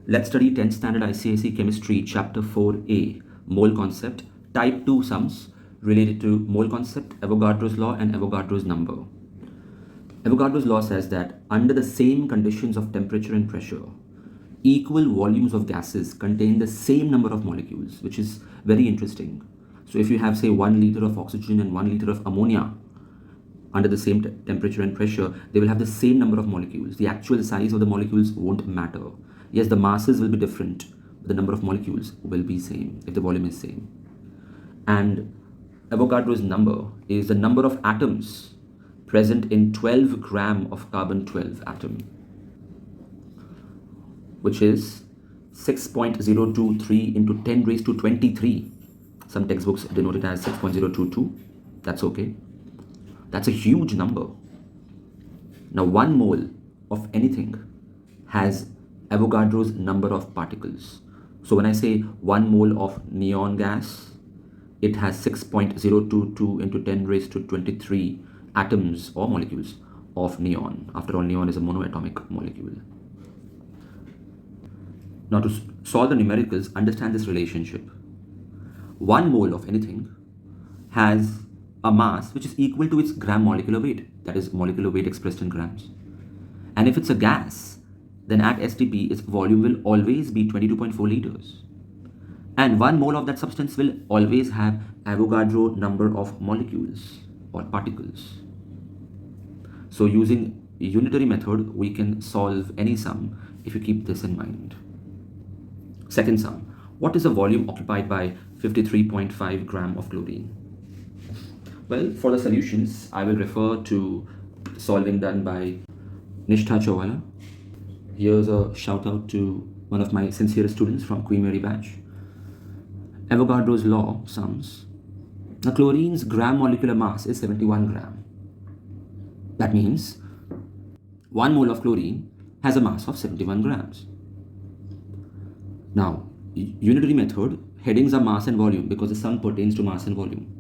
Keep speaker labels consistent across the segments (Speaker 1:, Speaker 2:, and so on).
Speaker 1: Let's study 10th standard ICSE chemistry chapter 4a, mole concept, type 2 sums related to mole concept, Avogadro's law and Avogadro's number. Avogadro's law says that under the same conditions of temperature and pressure, equal volumes of gases contain the same number of molecules, which is very interesting. So if you have, say, 1 liter of oxygen and 1 liter of ammonia under the same temperature and pressure, they will have the same number of molecules. The actual size of the molecules won't matter. Yes, the masses will be different, but the number of molecules will be same if the volume is same. And Avogadro's number is the number of atoms present in 12 gram of carbon-12 atom, which is 6.023 into 10 raised to 23. Some textbooks denote it as 6.022. That's okay. That's a huge number. Now, 1 mole of anything has Avogadro's number of particles. So when I say 1 mole of neon gas, it has 6.022 into 10 raised to 23 atoms or molecules of neon. After all, neon is a monoatomic molecule. Now, to solve the numericals, understand this relationship. 1 mole of anything has a mass which is equal to its gram molecular weight, that is molecular weight expressed in grams. And if it's a gas, then at STP, its volume will always be 22.4 liters. And 1 mole of that substance will always have Avogadro number of molecules or particles. So using a unitary method, we can solve any sum if you keep this in mind. Second sum, what is the volume occupied by 53.5 gram of chlorine? Well, for the solutions, I will refer to solving done by Nishtha Chawala. Here's a shout out to one of my sincerest students from Queen Mary batch. Avogadro's law sums. Now, chlorine's gram molecular mass is 71 gram. That means 1 mole of chlorine has a mass of 71 grams. Now, unitary method, headings are mass and volume because the sum pertains to mass and volume.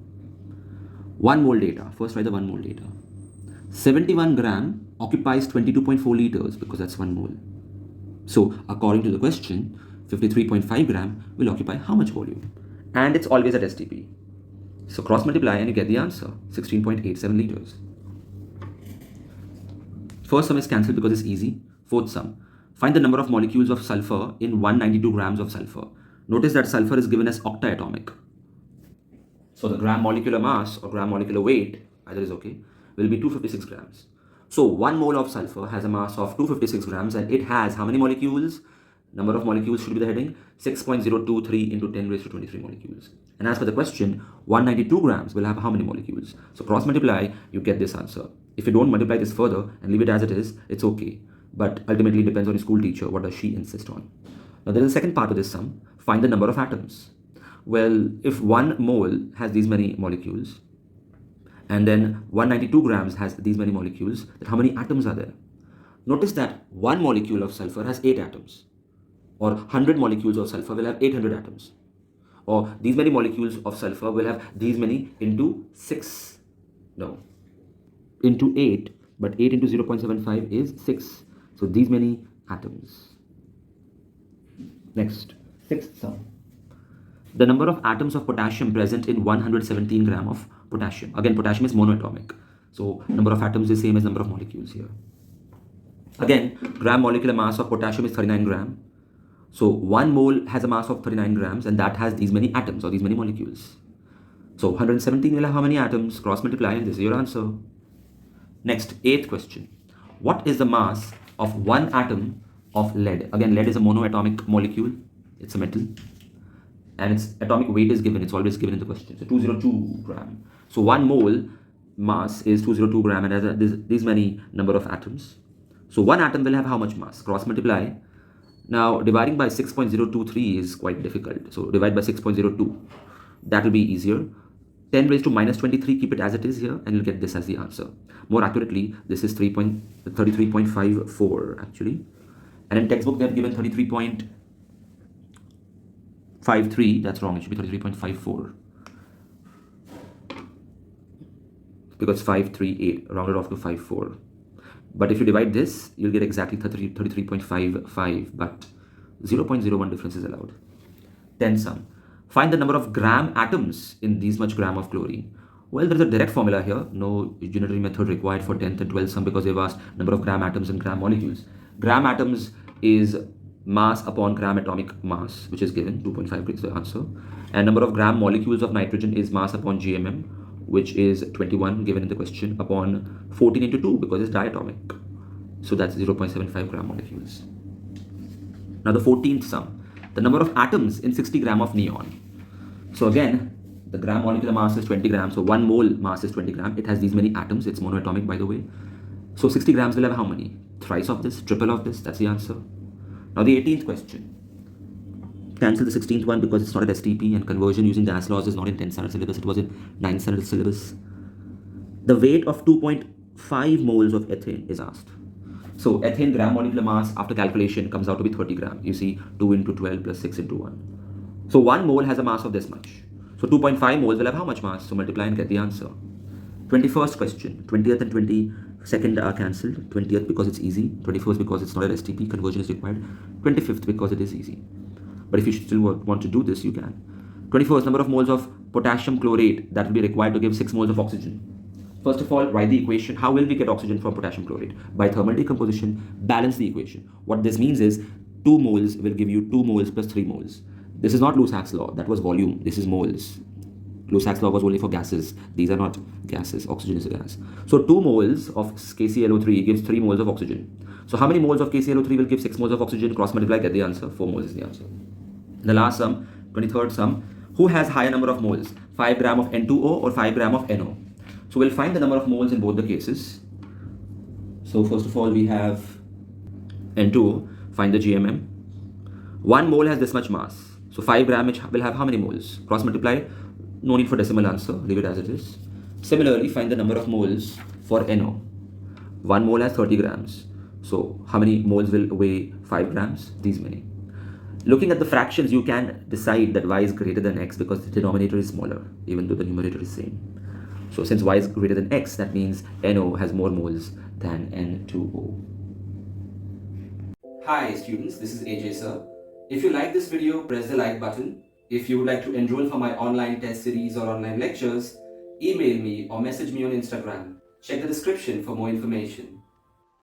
Speaker 1: 1 mole data. First write the 1 mole data. 71 gram occupies 22.4 liters because that's 1 mole. So according to the question, 53.5 gram will occupy how much volume? And it's always at STP. So cross multiply and you get the answer, 16.87 liters. First sum is cancelled because it's easy. Fourth sum, find the number of molecules of sulfur in 192 grams of sulfur. Notice that sulfur is given as octaatomic. So the gram molecular mass or gram molecular weight, either is okay, will be 256 grams. So 1 mole of sulfur has a mass of 256 grams and it has how many molecules? Number of molecules should be the heading, 6.023 into 10 raised to 23 molecules. And as per the question, 192 grams will have how many molecules? So cross multiply, you get this answer. If you don't multiply this further and leave it as it is, it's okay. But ultimately it depends on your school teacher, what does she insist on. Now there is a second part of this sum, find the number of atoms. Well, if 1 mole has these many molecules, and then 192 grams has these many molecules, then how many atoms are there? Notice that 1 molecule of sulfur has 8 atoms, or 100 molecules of sulfur will have 800 atoms, or these many molecules of sulfur will have these many into 6, no, into 8, but 8 into 0.75 is 6, so these many atoms. Next, sixth sum. The number of atoms of potassium present in 117 gram of potassium. Again, potassium is monoatomic. So number of atoms is same as number of molecules here. Again, gram molecular mass of potassium is 39 gram. So 1 mole has a mass of 39 grams and that has these many atoms or these many molecules. So 117 will have how many atoms? Cross multiply and this is your answer. Next, 8th question. What is the mass of 1 atom of lead? Again, lead is a monoatomic molecule. It's a metal. And its atomic weight is given, it's always given in the question. So 202 gram. So 1 mole mass is 202 gram and has these many number of atoms. So 1 atom will have how much mass? Cross multiply. Now dividing by 6.023 is quite difficult. So divide by 6.02. That will be easier. 10 raised to minus 23, keep it as it is here and you'll get this as the answer. More accurately, this is 33.54 actually. And in textbook they have given 33.53, that's wrong, it should be 33.54 because 538 rounded off to 54. But if you divide this, you'll get exactly 33.55, but 0.01 difference is allowed. 10 sum. Find the number of gram atoms in these much gram of chlorine. Well, there's a direct formula here. No unitary method required for 10th and 12th sum because they've asked number of gram atoms and gram molecules. Gram atoms is mass upon gram atomic mass, which is given. 2.5 is the answer. And number of gram molecules of nitrogen is mass upon GMM, which is 21 given in the question, upon 14 into 2 because it's diatomic. So that's 0.75 gram molecules. Now the 14th sum. The number of atoms in 60 gram of neon. So again, the gram molecular mass is 20 grams. So 1 mole mass is 20 gram. It has these many atoms. It's monoatomic, by the way. So 60 grams will have how many? Thrice of this, triple of this. That's the answer. Now the 18th question. Cancel the 16th one because it's not an STP, and conversion using Das laws is not in 10th standard syllabus. It was in 9th standard syllabus. The weight of 2.5 moles of ethane is asked. So ethane gram molecular mass after calculation comes out to be 30 gram. You see 2 into 12 plus 6 into 1. So 1 mole has a mass of this much. So 2.5 moles will have how much mass? So multiply and get the answer. 21st question. 20th and 22nd are cancelled. 20th because it's easy. 21st because it's not an STP. Conversion is required. 25th because it is easy. But if you still want to do this, you can. 21st, number of moles of potassium chlorate that will be required to give 6 moles of oxygen. First of all, write the equation. How will we get oxygen from potassium chlorate? By thermal decomposition, balance the equation. What this means is 2 moles will give you 2 moles plus 3 moles. This is not Lewis-Hacks law. That was volume. This is moles. Lewis-Hacks law was only for gases. These are not gases. Oxygen is a gas. So 2 moles of KClO3 gives 3 moles of oxygen. So how many moles of KClO3 will give 6 moles of oxygen? Cross multiply, get the answer. 4 moles is the answer. The last sum, 23rd sum. Who has higher number of moles? 5 gram of N2O or 5 gram of NO? So we'll find the number of moles in both the cases. So first of all, we have N2O. Find the GMM. 1 mole has this much mass. So 5 gram will have how many moles? Cross multiply. No need for decimal answer. Leave it as it is. Similarly, find the number of moles for NO. 1 mole has 30 grams. So how many moles will weigh 5 grams? These many. Looking at the fractions, you can decide that y is greater than x because the denominator is smaller, even though the numerator is same. So since y is greater than x, that means NO has more moles than N2O. Hi students, this is AJ sir. If you like this video, press the like button. If you would like to enroll for my online test series or online lectures, email me or message me on Instagram. Check the description for more information.